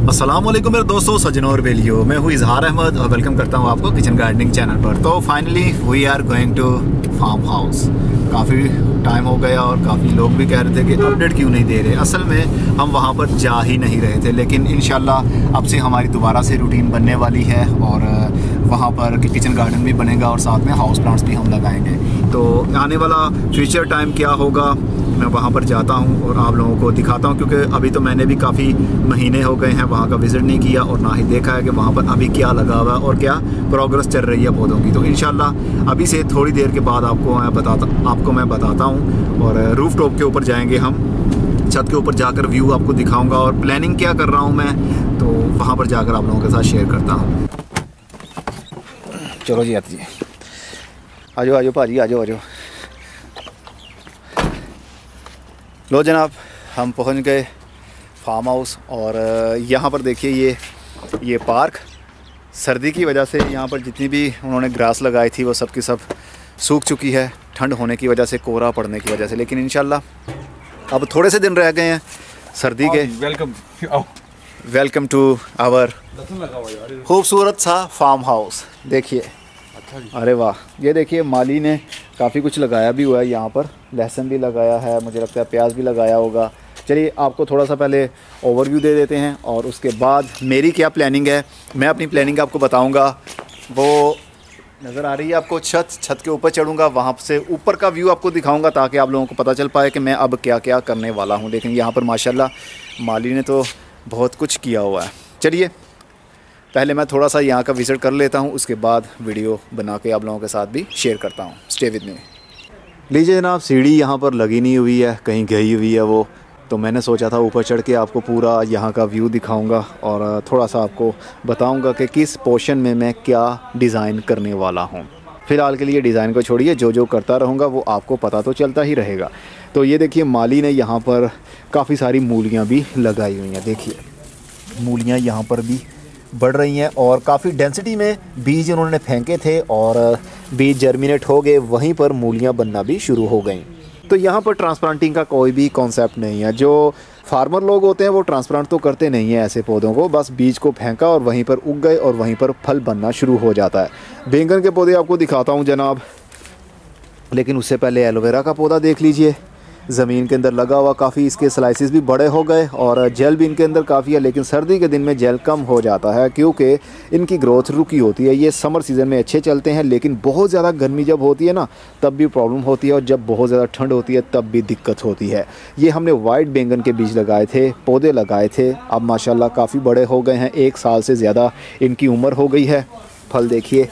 अस्सलाम वालेकुम मेरे दोस्तों, सजनों और बेलियो। मैं हूँ इजहार अहमद और वेलकम करता हूँ आपको किचन गार्डनिंग चैनल पर। तो finally we are going to farm house. काफ़ी टाइम हो गया और काफ़ी लोग भी कह रहे थे कि अपडेट क्यों नहीं दे रहे। असल में हम वहाँ पर जा ही नहीं रहे थे, लेकिन इंशाल्लाह अब से हमारी दोबारा से रूटीन बनने वाली है और वहाँ पर किचन गार्डन भी बनेगा और साथ में हाउस प्लांट्स भी हम लगाएंगे। तो आने वाला फ्यूचर टाइम क्या होगा, मैं वहाँ पर जाता हूँ और आप लोगों को दिखाता हूँ, क्योंकि अभी तो मैंने भी काफ़ी महीने हो गए हैं वहाँ का विज़िट नहीं किया और ना ही देखा है कि वहाँ पर अभी क्या लगा हुआ है और क्या प्रोग्रेस चल रही है पौधों की। तो इंशाल्लाह अभी से थोड़ी देर के बाद आपको मैं बताता हूँ और रूफ टॉप के ऊपर जाएंगे हम। छत के ऊपर जाकर व्यू आपको दिखाऊँगा और प्लानिंग क्या कर रहा हूँ मैं, तो वहाँ पर जाकर आप लोगों के साथ शेयर करता हूँ। चलो जी आती जी, आ जाओ भाजी, आ जाओ। लो जनाब, हम पहुंच गए फार्म हाउस और यहाँ पर देखिए ये पार्क सर्दी की वजह से यहाँ पर जितनी भी उन्होंने ग्रास लगाई थी वो सब की सब सूख चुकी है, ठंड होने की वजह से, कोहरा पड़ने की वजह से। लेकिन इंशाल्लाह अब थोड़े से दिन रह गए हैं सर्दी के। वेलकम टू आवर खूबसूरत सा फार्म हाउस। देखिए, अरे वाह, ये देखिए माली ने काफ़ी कुछ लगाया भी हुआ है यहाँ पर। लहसुन भी लगाया है, मुझे लगता है प्याज भी लगाया होगा। चलिए आपको थोड़ा सा पहले ओवरव्यू दे देते हैं और उसके बाद मेरी क्या प्लानिंग है, मैं अपनी प्लानिंग आपको बताऊँगा। वो नज़र आ रही है आपको छत के ऊपर चढ़ूँगा, वहाँ से ऊपर का व्यू आपको दिखाऊँगा ताकि आप लोगों को पता चल पाए कि मैं अब क्या क्या करने वाला हूँ। लेकिन यहाँ पर माशाल्लाह माली ने तो बहुत कुछ किया हुआ है। चलिए पहले मैं थोड़ा सा यहाँ का विज़िट कर लेता हूँ, उसके बाद वीडियो बना के आप लोगों के साथ भी शेयर करता हूँ। Stay with me. लीजिए जनाब, सीढ़ी यहाँ पर लगी नहीं हुई है, कहीं गई हुई है वो, तो मैंने सोचा था ऊपर चढ़ के आपको पूरा यहाँ का व्यू दिखाऊंगा और थोड़ा सा आपको बताऊंगा कि किस पोर्शन में मैं क्या डिज़ाइन करने वाला हूँ। फ़िलहाल के लिए डिज़ाइन को छोड़िए, जो करता रहूँगा वो आपको पता तो चलता ही रहेगा। तो ये देखिए माली ने यहाँ पर काफ़ी सारी मूलियाँ भी लगाई हुई हैं। देखिए मूलियाँ यहाँ पर भी बढ़ रही हैं और काफ़ी डेंसिटी में बीज उन्होंने फेंके थे और बीज जर्मिनेट हो गए, वहीं पर मूलियाँ बनना भी शुरू हो गई। तो यहाँ पर ट्रांसप्लांटिंग का कोई भी कॉन्सेप्ट नहीं है। जो फार्मर लोग होते हैं वो ट्रांसप्लांट तो करते नहीं हैं ऐसे पौधों को, बस बीज को फेंका और वहीं पर उग गए और वहीं पर फल बनना शुरू हो जाता है। बैंगन के पौधे आपको दिखाता हूँ जनाब, लेकिन उससे पहले एलोवेरा का पौधा देख लीजिए, ज़मीन के अंदर लगा हुआ। काफ़ी इसके स्लाइसिस भी बड़े हो गए और जेल भी इनके अंदर काफ़ी है, लेकिन सर्दी के दिन में जेल कम हो जाता है क्योंकि इनकी ग्रोथ रुकी होती है। ये समर सीज़न में अच्छे चलते हैं, लेकिन बहुत ज़्यादा गर्मी जब होती है ना तब भी प्रॉब्लम होती है और जब बहुत ज़्यादा ठंड होती है तब भी दिक्कत होती है। ये हमने वाइट बैंगन के बीज लगाए थे, पौधे लगाए थे, अब माशाल्लाह काफ़ी बड़े हो गए हैं, 1 साल से ज़्यादा इनकी उम्र हो गई है। फल देखिए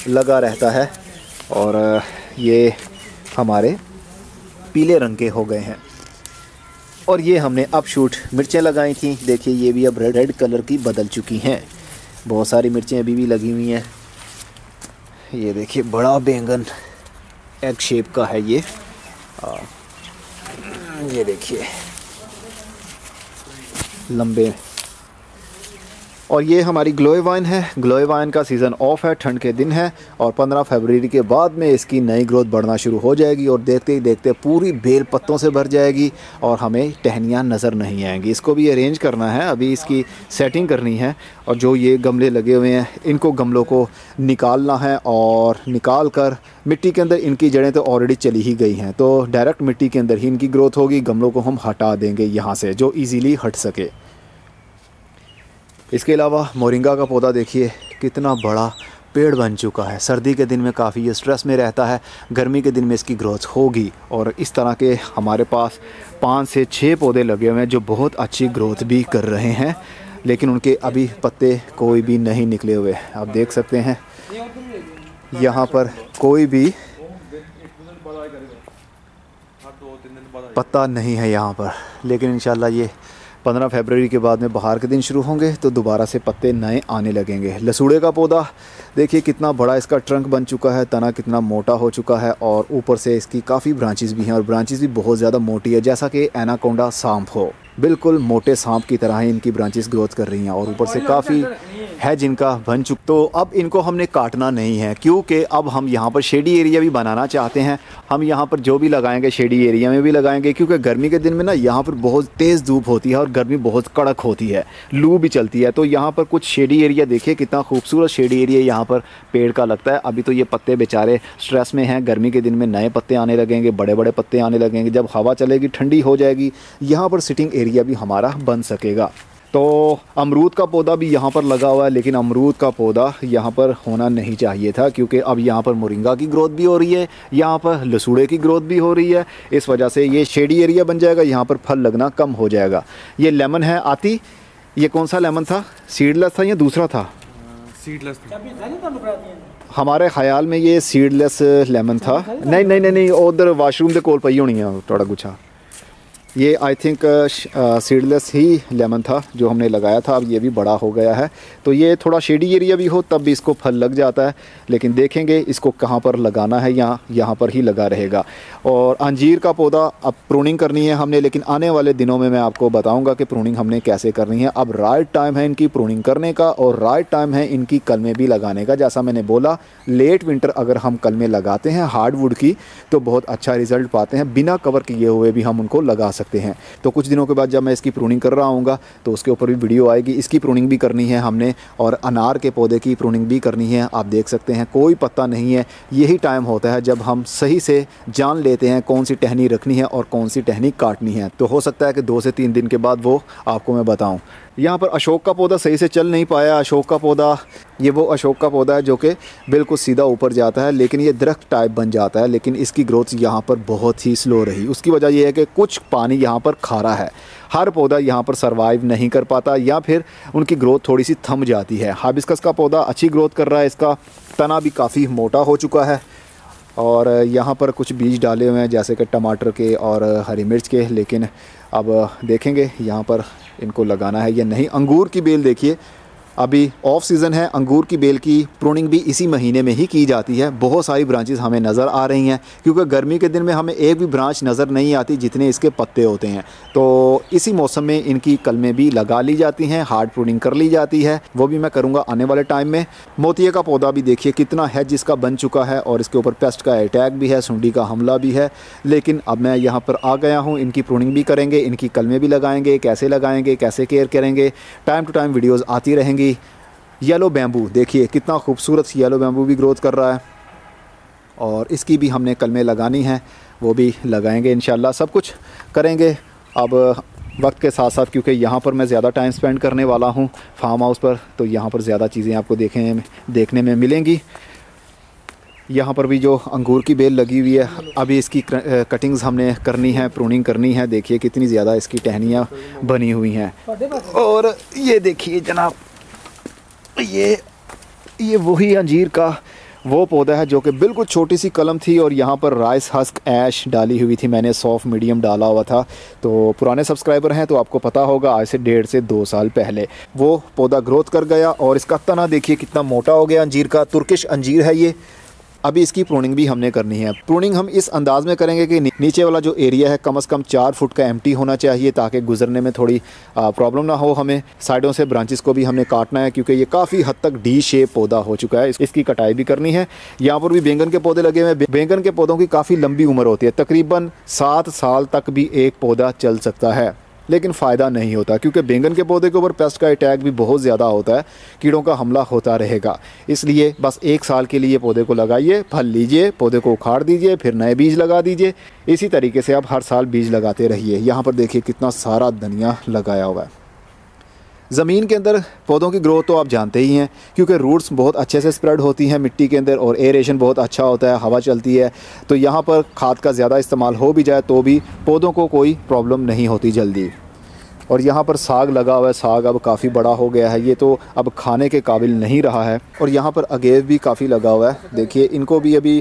लगा रहता है और ये हमारे पीले रंग के हो गए हैं। और ये हमने अपशूट मिर्चें लगाई थी, देखिए ये भी अब रेड कलर की बदल चुकी हैं। बहुत सारी मिर्चें अभी भी लगी हुई हैं। ये देखिए बड़ा बैंगन एग शेप का है ये देखिए लंबे। और ये हमारी ग्लोए वाइन है। ग्लोए वाइन का सीज़न ऑफ है, ठंड के दिन है और 15 फरवरी के बाद में इसकी नई ग्रोथ बढ़ना शुरू हो जाएगी और देखते ही देखते पूरी बेल पत्तों से भर जाएगी और हमें टहनियाँ नज़र नहीं आएंगी। इसको भी अरेंज करना है, अभी इसकी सेटिंग करनी है। और जो ये गमले लगे हुए हैं इनको गमलों को निकालना है और निकाल कर मिट्टी के अंदर, इनकी जड़ें तो ऑलरेडी चली ही गई हैं, तो डायरेक्ट मिट्टी के अंदर ही इनकी ग्रोथ होगी। गमलों को हम हटा देंगे यहाँ से जो ईज़िली हट सके। इसके अलावा मोरिंगा का पौधा देखिए कितना बड़ा पेड़ बन चुका है। सर्दी के दिन में काफ़ी ये स्ट्रेस में रहता है, गर्मी के दिन में इसकी ग्रोथ होगी। और इस तरह के हमारे पास 5 से 6 पौधे लगे हुए हैं जो बहुत अच्छी ग्रोथ भी कर रहे हैं, लेकिन उनके अभी पत्ते कोई भी नहीं निकले हुए। आप देख सकते हैं यहाँ पर कोई भी पत्ता नहीं है यहाँ पर, लेकिन इंशाल्लाह ये 15 फरवरी के बाद में बाहर के दिन शुरू होंगे तो दोबारा से पत्ते नए आने लगेंगे। लसूड़े का पौधा देखिए कितना बड़ा इसका ट्रंक बन चुका है, तना कितना मोटा हो चुका है और ऊपर से इसकी काफ़ी ब्रांचेस भी हैं और ब्रांचेस भी बहुत ज़्यादा मोटी है, जैसा कि एनाकोंडा सांप हो, बिल्कुल मोटे सांप की तरह ही इनकी ब्रांचेस ग्रोथ कर रही हैं। और ऊपर से काफ़ी है जिनका बन चुका, तो अब इनको हमने काटना नहीं है, क्योंकि अब हम यहाँ पर शेडी एरिया भी बनाना चाहते हैं। हम यहाँ पर जो भी लगाएंगे शेडी एरिया में भी लगाएंगे, क्योंकि गर्मी के दिन में ना यहाँ पर बहुत तेज़ धूप होती है और गर्मी बहुत कड़क होती है, लू भी चलती है। तो यहाँ पर कुछ शेडी एरिया देखिए, कितना खूबसूरत शेडी एरिया यहाँ पर पेड़ का लगता है। अभी तो ये पत्ते बेचारे स्ट्रेस में हैं, गर्मी के दिन में नए पत्ते आने लगेंगे, बड़े बड़े पत्ते आने लगेंगे। जब हवा चलेगी, ठंडी हो जाएगी, यहाँ पर सिटिंग एरिया भी हमारा बन सकेगा। तो अमरूद का पौधा भी यहाँ पर लगा हुआ है, लेकिन अमरूद का पौधा यहाँ पर होना नहीं चाहिए था, क्योंकि अब यहाँ पर मोरिंगा की ग्रोथ भी हो रही है, यहाँ पर लसूड़े की ग्रोथ भी हो रही है। इस वजह से ये शेडी एरिया बन जाएगा, यहाँ पर फल लगना कम हो जाएगा। ये लेमन है आती, ये कौन सा लेमन था? सीडलेस था या दूसरा था? सीडलेस था हमारे ख्याल में ये सीडलेस लेमन था। नहीं नहीं नहीं नहीं, उधर वाशरूम के कोल पई होनी है थोड़ा गुच्छा। ये I think seedless he lemon था जो हमने लगाया था। अब ये भी बड़ा हो गया है, तो ये थोड़ा शेडी एरिया भी हो तब भी इसको फल लग जाता है। लेकिन देखेंगे इसको कहाँ पर लगाना है, यहाँ पर ही लगा रहेगा। और अंजीर का पौधा अब प्रूनिंग करनी है हमने, लेकिन आने वाले दिनों में मैं आपको बताऊंगा कि प्रूनिंग हमने कैसे करनी है। अब राइट टाइम है इनकी प्रूनिंग करने का, और राइट टाइम है इनकी कलमें भी लगाने का। जैसा मैंने बोला, लेट विंटर अगर हम कलमें लगाते हैं हार्डवुड की तो बहुत अच्छा रिज़ल्ट पाते हैं। बिना कवर किए हुए भी हम उनको लगा सकते हैं। तो कुछ दिनों के बाद जब मैं इसकी प्रूनिंग कर रहा हूँगा तो उसके ऊपर भी वीडियो आएगी। इसकी प्रूनिंग भी करनी है हमने, और अनार के पौधे की प्रूनिंग भी करनी है। आप देख सकते हैं कोई पत्ता नहीं है। यही टाइम होता है जब हम सही से जान लेते हैं कौन सी टहनी रखनी है और कौन सी टहनी काटनी है। तो हो सकता है कि 2 से 3 दिन के बाद वो आपको मैं बताऊँ। यहाँ पर अशोक का पौधा सही से चल नहीं पाया। अशोक का पौधा, ये वो अशोक का पौधा है जो कि बिल्कुल सीधा ऊपर जाता है, लेकिन ये दरख्त टाइप बन जाता है। लेकिन इसकी ग्रोथ यहाँ पर बहुत ही स्लो रही। उसकी वजह यह है कि कुछ पानी यहाँ पर खारा है। हर पौधा यहाँ पर सर्वाइव नहीं कर पाता, या फिर उनकी ग्रोथ थोड़ी सी थम जाती है। हाबिस्कस का पौधा अच्छी ग्रोथ कर रहा है, इसका तना भी काफ़ी मोटा हो चुका है। और यहाँ पर कुछ बीज डाले हुए हैं जैसे कि टमाटर के और हरी मिर्च के, लेकिन अब देखेंगे यहाँ पर इनको लगाना है या नहीं। अंगूर की बेल देखिए, अभी ऑफ सीज़न है। अंगूर की बेल की प्रूनिंग भी इसी महीने में ही की जाती है। बहुत सारी ब्रांचेस हमें नज़र आ रही हैं, क्योंकि गर्मी के दिन में हमें एक भी ब्रांच नज़र नहीं आती जितने इसके पत्ते होते हैं। तो इसी मौसम में इनकी कलमें भी लगा ली जाती हैं, हार्ड प्रूनिंग कर ली जाती है। वो भी मैं करूँगा आने वाले टाइम में। मोतिये का पौधा भी देखिए कितना है जिसका बन चुका है, और इसके ऊपर पेस्ट का अटैक भी है, सुंडी का हमला भी है। लेकिन अब मैं यहाँ पर आ गया हूँ, इनकी प्रूनिंग भी करेंगे, इनकी कलमें भी लगाएंगे, कैसे केयर करेंगे, टाइम टू टाइम वीडियोज़ आती रहेंगी। येलो बैम्बू देखिए कितना खूबसूरत येलो बैम्बू भी ग्रोथ कर रहा है, और इसकी भी हमने कलमें लगानी है, वो भी लगाएंगे इंशाल्लाह। सब कुछ करेंगे अब वक्त के साथ साथ, क्योंकि यहाँ पर मैं ज़्यादा टाइम स्पेंड करने वाला हूँ फार्म हाउस पर, तो यहाँ पर ज़्यादा चीज़ें आपको देखने में मिलेंगी। यहाँ पर भी जो अंगूर की बेल लगी हुई है, अभी इसकी कटिंग्स हमने करनी है, प्रूनिंग करनी है। देखिए कितनी ज़्यादा इसकी टहनियाँ बनी हुई हैं। और ये देखिए जनाब, ये वही अंजीर का वो पौधा है जो कि बिल्कुल छोटी सी कलम थी, और यहाँ पर राइस हस्क ऐश डाली हुई थी। मैंने सॉफ्ट मीडियम डाला हुआ था। तो पुराने सब्सक्राइबर हैं तो आपको पता होगा, आज से 1.5 से 2 साल पहले वो पौधा ग्रोथ कर गया, और इसका तना देखिए कितना मोटा हो गया अंजीर का। तुर्किश अंजीर है ये। अभी इसकी प्रूनिंग भी हमने करनी है। प्रूनिंग हम इस अंदाज़ में करेंगे कि नीचे वाला जो एरिया है कम से कम 4 फुट का एम्प्टी होना चाहिए, ताकि गुजरने में थोड़ी प्रॉब्लम ना हो हमें। साइडों से ब्रांचेस को भी हमने काटना है, क्योंकि ये काफ़ी हद तक डी शेप पौधा हो चुका है। इसकी कटाई भी करनी है। यहाँ पर भी बैंगन के पौधे लगे हुए हैं। बैंगन के पौधों की काफ़ी लंबी उम्र होती है, तकरीबन 7 साल तक भी एक पौधा चल सकता है, लेकिन फ़ायदा नहीं होता, क्योंकि बैंगन के पौधे के ऊपर पेस्ट का अटैक भी बहुत ज़्यादा होता है, कीड़ों का हमला होता रहेगा। इसलिए बस 1 साल के लिए पौधे को लगाइए, फल लीजिए, पौधे को उखाड़ दीजिए, फिर नए बीज लगा दीजिए। इसी तरीके से आप हर साल बीज लगाते रहिए। यहाँ पर देखिए कितना सारा धनिया लगाया हुआ है। ज़मीन के अंदर पौधों की ग्रोथ तो आप जानते ही हैं, क्योंकि रूट्स बहुत अच्छे से स्प्रेड होती हैं मिट्टी के अंदर, और एरेशन बहुत अच्छा होता है, हवा चलती है। तो यहाँ पर खाद का ज़्यादा इस्तेमाल हो भी जाए तो भी पौधों को कोई प्रॉब्लम नहीं होती जल्दी। और यहाँ पर साग लगा हुआ है। साग अब काफ़ी बड़ा हो गया है, ये तो अब खाने के काबिल नहीं रहा है। और यहाँ पर अगेव भी काफ़ी लगा हुआ है। देखिए इनको भी अभी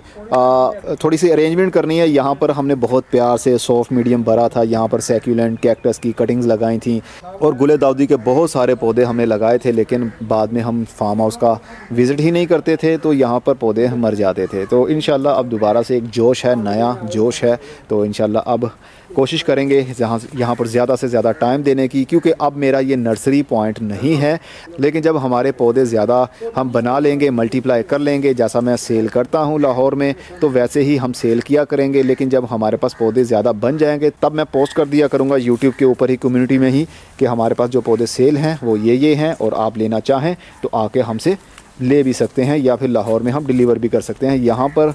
थोड़ी सी अरेंजमेंट करनी है। यहाँ पर हमने बहुत प्यार से सॉफ्ट मीडियम भरा था। यहाँ पर सैक्यूलेंट कैक्टस की कटिंग्स लगाई थी, और गुले दाऊदी के बहुत सारे पौधे हमने लगाए थे, लेकिन बाद में हम फार्म हाउस का विज़िट ही नहीं करते थे, तो यहाँ पर पौधे मर जाते थे। तो इंशाल्लाह अब दोबारा से एक जोश है, नया जोश है। तो इंशाल्लाह अब कोशिश करेंगे यहाँ पर ज़्यादा से ज़्यादा टाइम देने की, क्योंकि अब मेरा ये नर्सरी पॉइंट नहीं है। लेकिन जब हमारे पौधे ज़्यादा हम बना लेंगे, मल्टीप्लाई कर लेंगे, जैसा मैं सेल करता हूँ लाहौर में, तो वैसे ही हम सेल किया करेंगे। लेकिन जब हमारे पास पौधे ज़्यादा बन जाएंगे तब मैं पोस्ट कर दिया करूँगा यूट्यूब के ऊपर ही, कम्युनिटी में ही, कि हमारे पास जो पौधे सेल हैं वो ये हैं, और आप लेना चाहें तो आके हमसे ले भी सकते हैं, या फिर लाहौर में हम डिलीवर भी कर सकते हैं। यहाँ पर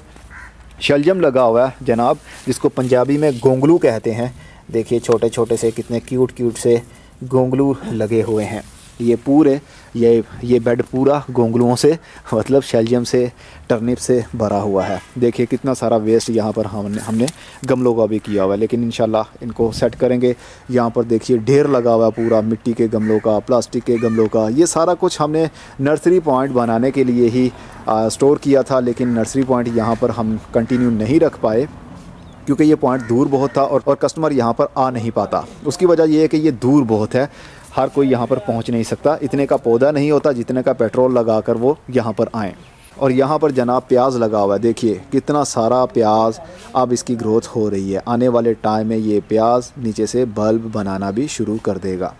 शलजम लगा हुआ है जनाब, जिसको पंजाबी में गोंगलू कहते हैं। देखिए छोटे छोटे से कितने क्यूट क्यूट से गोंगलू लगे हुए हैं। ये पूरे ये बेड पूरा गोंगलुओं से, मतलब शलजम से, टर्निप से भरा हुआ है। देखिए कितना सारा वेस्ट यहाँ पर हमने गमलों का भी किया हुआ है, लेकिन इंशाल्लाह इनको सेट करेंगे। यहाँ पर देखिए ढेर लगा हुआ है पूरा, मिट्टी के गमलों का, प्लास्टिक के गमलों का। ये सारा कुछ हमने नर्सरी पॉइंट बनाने के लिए ही स्टोर किया था, लेकिन नर्सरी पॉइंट यहाँ पर हम कंटिन्यू नहीं रख पाए, क्योंकि ये पॉइंट दूर बहुत था और कस्टमर यहाँ पर आ नहीं पाता। उसकी वजह ये है कि ये दूर बहुत है, हर कोई यहाँ पर पहुँच नहीं सकता। इतने का पौधा नहीं होता जितने का पेट्रोल लगाकर वो यहाँ पर आएँ। और यहाँ पर जनाब प्याज लगा हुआ है, देखिए कितना सारा प्याज। अब इसकी ग्रोथ हो रही है, आने वाले टाइम में ये प्याज नीचे से बल्ब बनाना भी शुरू कर देगा।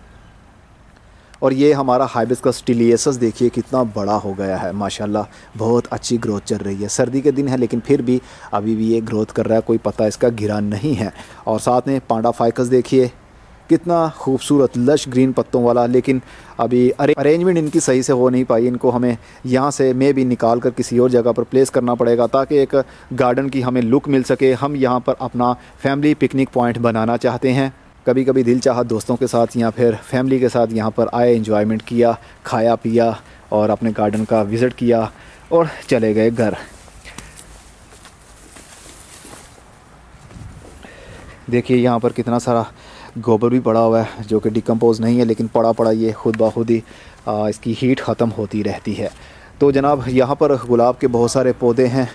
और ये हमारा हाइबिस्कस स्टिलियसस देखिए कितना बड़ा हो गया है माशाल्लाह, बहुत अच्छी ग्रोथ चल रही है। सर्दी के दिन है लेकिन फिर भी अभी भी ये ग्रोथ कर रहा है, कोई पत्ता इसका गिरा नहीं है। और साथ में पांडा फाइकस देखिए कितना खूबसूरत लश ग्रीन पत्तों वाला, लेकिन अभी अरेंजमेंट इनकी सही से हो नहीं पाई। इनको हमें यहाँ से में भी निकाल कर किसी और जगह पर प्लेस करना पड़ेगा, ताकि एक गार्डन की हमें लुक मिल सके। हम यहाँ पर अपना फैमिली पिकनिक पॉइंट बनाना चाहते हैं। कभी कभी दिल चाहा दोस्तों के साथ या फिर फैमिली के साथ यहाँ पर आए, एंजॉयमेंट किया, खाया पिया और अपने गार्डन का विज़िट किया और चले गए घर। देखिए यहाँ पर कितना सारा गोबर भी पड़ा हुआ है, जो कि डिकम्पोज नहीं है, लेकिन पड़ा ये खुद ब खुद ही इसकी हीट ख़त्म होती रहती है। तो जनाब यहाँ पर गुलाब के बहुत सारे पौधे हैं,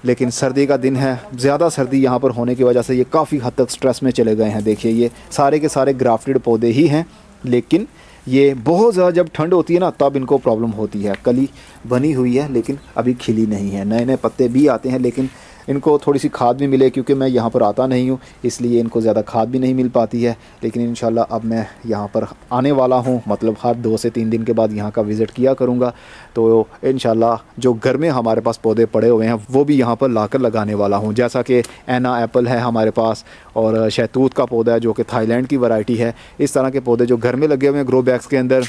लेकिन सर्दी का दिन है, ज़्यादा सर्दी यहाँ पर होने की वजह से ये काफ़ी हद तक स्ट्रेस में चले गए हैं। देखिए ये सारे के सारे ग्राफ्टेड पौधे ही हैं, लेकिन ये बहुत ज़्यादा जब ठंड होती है ना तब इनको प्रॉब्लम होती है। कली बनी हुई है लेकिन अभी खिली नहीं है, नए नए पत्ते भी आते हैं, लेकिन इनको थोड़ी सी खाद भी मिले, क्योंकि मैं यहाँ पर आता नहीं हूँ इसलिए इनको ज़्यादा खाद भी नहीं मिल पाती है। लेकिन इंशाल्लाह अब मैं यहाँ पर आने वाला हूँ, मतलब हर 2 से 3 दिन के बाद यहाँ का विज़िट किया करूँगा। तो इंशाल्लाह जो घर में हमारे पास पौधे पड़े हुए हैं वो भी यहाँ पर लाकर लगाने वाला हूँ, जैसा कि एना एप्पल है हमारे पास, और शहतूत का पौधा है जो कि थाईलैंड की वैरायटी है। इस तरह के पौधे जो घर में लगे हुए हैं ग्रो बैग्स के अंदर,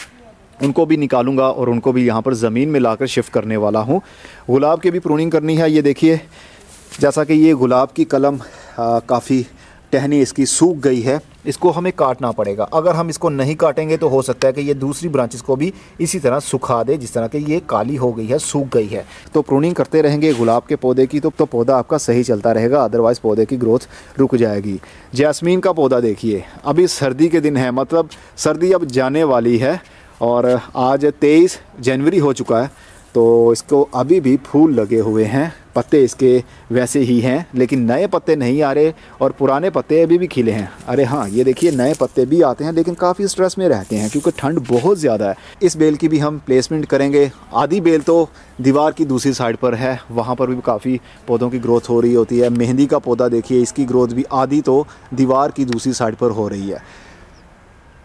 उनको भी निकालूंगा और उनको भी यहाँ पर ज़मीन में लाकर शिफ्ट करने वाला हूँ। गुलाब की भी प्रूनिंग करनी है। ये देखिए जैसा कि ये गुलाब की कलम काफ़ी टहनी इसकी सूख गई है, इसको हमें काटना पड़ेगा। अगर हम इसको नहीं काटेंगे तो हो सकता है कि ये दूसरी ब्रांचेस को भी इसी तरह सुखा दे, जिस तरह कि ये काली हो गई है, सूख गई है। तो प्रूनिंग करते रहेंगे गुलाब के पौधे की, तो पौधा आपका सही चलता रहेगा, अदरवाइज़ पौधे की ग्रोथ रुक जाएगी। जैस्मीन का पौधा देखिए, अभी सर्दी के दिन है, मतलब सर्दी अब जाने वाली है और आज 23 जनवरी हो चुका है, तो इसको अभी भी फूल लगे हुए हैं, पत्ते इसके वैसे ही हैं, लेकिन नए पत्ते नहीं आ रहे और पुराने पत्ते अभी भी खिले हैं। अरे हाँ, ये देखिए नए पत्ते भी आते हैं, लेकिन काफ़ी स्ट्रेस में रहते हैं क्योंकि ठंड बहुत ज़्यादा है। इस बेल की भी हम प्लेसमेंट करेंगे। आधी बेल तो दीवार की दूसरी साइड पर है, वहाँ पर भी काफ़ी पौधों की ग्रोथ हो रही होती है। मेहंदी का पौधा देखिए, इसकी ग्रोथ भी आधी तो दीवार की दूसरी साइड पर हो रही है।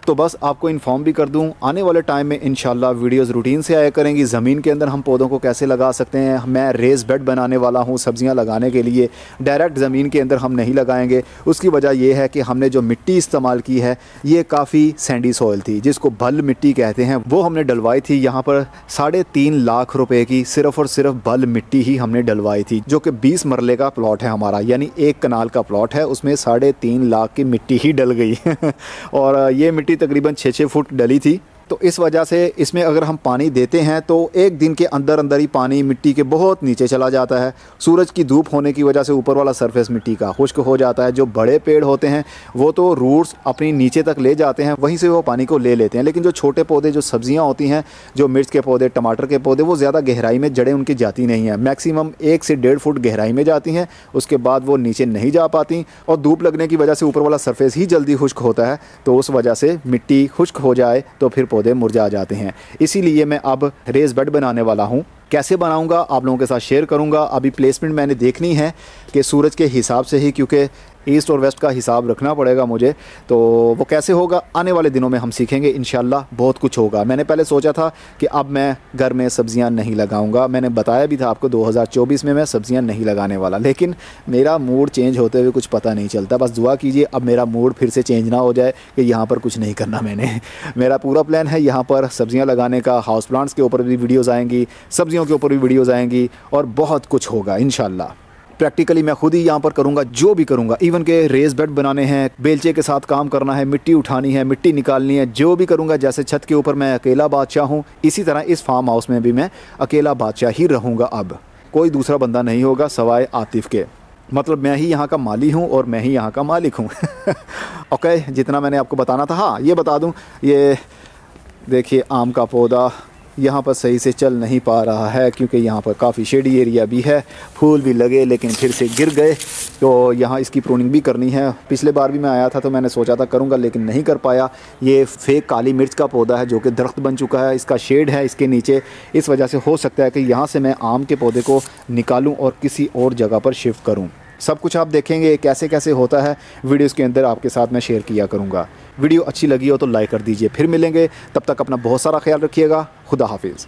तो बस आपको इन्फॉर्म भी कर दूं, आने वाले टाइम में इंशाल्लाह वीडियोस रूटीन से आया करेंगी। ज़मीन के अंदर हम पौधों को कैसे लगा सकते हैं, मैं रेस बेड बनाने वाला हूं सब्जियां लगाने के लिए। डायरेक्ट ज़मीन के अंदर हम नहीं लगाएंगे। उसकी वजह यह है कि हमने जो मिट्टी इस्तेमाल की है ये काफ़ी सैंडी सॉइल थी, जिसको बल मिट्टी कहते हैं, वो हमने डलवाई थी। यहाँ पर 3.5 लाख रुपए की सिर्फ़ और सिर्फ बल मिट्टी ही हमने डलवाई थी, जो कि 20 मरले का प्लॉट है हमारा, यानी 1 कनाल का प्लॉट है, उसमें 3.5 लाख की मिट्टी ही डल गई और ये मिट्टी तकरीबन 6-6 फुट डली थी। तो इस वजह से इसमें अगर हम पानी देते हैं तो एक दिन के अंदर अंदर ही पानी मिट्टी के बहुत नीचे चला जाता है। सूरज की धूप होने की वजह से ऊपर वाला सरफेस मिट्टी का खुश्क हो जाता है। जो बड़े पेड़ होते हैं वो तो रूट्स अपनी नीचे तक ले जाते हैं, वहीं से वो पानी को ले लेते हैं, लेकिन जो छोटे पौधे, जो सब्जियां होती हैं, जो मिर्च के पौधे, टमाटर के पौधे, वो ज़्यादा गहराई में जड़ें उनकी जाती नहीं हैं। मैक्सिमम 1 से 1.5 फुट गहराई में जाती हैं, उसके बाद वो नीचे नहीं जा पाती और धूप लगने की वजह से ऊपर वाला सरफेस ही जल्दी खुश्क होता है। तो उस वजह से मिट्टी खुश्क हो जाए तो फिर पौधे मुरझा जाते हैं। इसीलिए मैं अब रेस बेड बनाने वाला हूं। कैसे बनाऊंगा आप लोगों के साथ शेयर करूंगा। अभी प्लेसमेंट मैंने देखनी है कि सूरज के हिसाब से ही, क्योंकि ईस्ट और वेस्ट का हिसाब रखना पड़ेगा मुझे। तो वो कैसे होगा आने वाले दिनों में हम सीखेंगे इंशाल्लाह। बहुत कुछ होगा। मैंने पहले सोचा था कि अब मैं घर में सब्ज़ियां नहीं लगाऊंगा, मैंने बताया भी था आपको 2024 में मैं सब्ज़ियां नहीं लगाने वाला, लेकिन मेरा मूड चेंज होते हुए कुछ पता नहीं चलता। बस दुआ कीजिए अब मेरा मूड फिर से चेंज ना हो जाए कि यहाँ पर कुछ नहीं करना मैंने। मेरा पूरा प्लान है यहाँ पर सब्ज़ियाँ लगाने का। हाउस प्लांट्स के ऊपर भी वीडियोज़ आएँगी, सब्ज़ियों के ऊपर भी वीडियोज़ आएँगी और बहुत कुछ होगा इंशाल्लाह। प्रैक्टिकली मैं खुद ही यहाँ पर करूँगा, जो भी करूँगा, इवन के रेस बेड बनाने हैं, बेलचे के साथ काम करना है, मिट्टी उठानी है, मिट्टी निकालनी है, जो भी करूँगा। जैसे छत के ऊपर मैं अकेला बादशाह हूँ, इसी तरह इस फार्म हाउस में भी मैं अकेला बादशाह ही रहूँगा। अब कोई दूसरा बंदा नहीं होगा सवाए आतिफ़ के। मतलब मैं ही यहाँ का माली हूँ और मैं ही यहाँ का मालिक हूँ। ओके, जितना मैंने आपको बताना था। हाँ, ये बता दूँ, ये देखिए आम का पौधा यहाँ पर सही से चल नहीं पा रहा है क्योंकि यहाँ पर काफ़ी शेडी एरिया भी है। फूल भी लगे लेकिन फिर से गिर गए, तो यहाँ इसकी प्रूनिंग भी करनी है। पिछले बार भी मैं आया था तो मैंने सोचा था करूँगा लेकिन नहीं कर पाया। ये फेक काली मिर्च का पौधा है जो कि दरख्त बन चुका है, इसका शेड है इसके नीचे। इस वजह से हो सकता है कि यहाँ से मैं आम के पौधे को निकालूँ और किसी और जगह पर शिफ्ट करूँ। सब कुछ आप देखेंगे कैसे कैसे होता है, वीडियोज़ के अंदर आपके साथ मैं शेयर किया करूँगा। वीडियो अच्छी लगी हो तो लाइक कर दीजिए। फिर मिलेंगे, तब तक अपना बहुत सारा ख्याल रखिएगा। खुदा हाफिज़।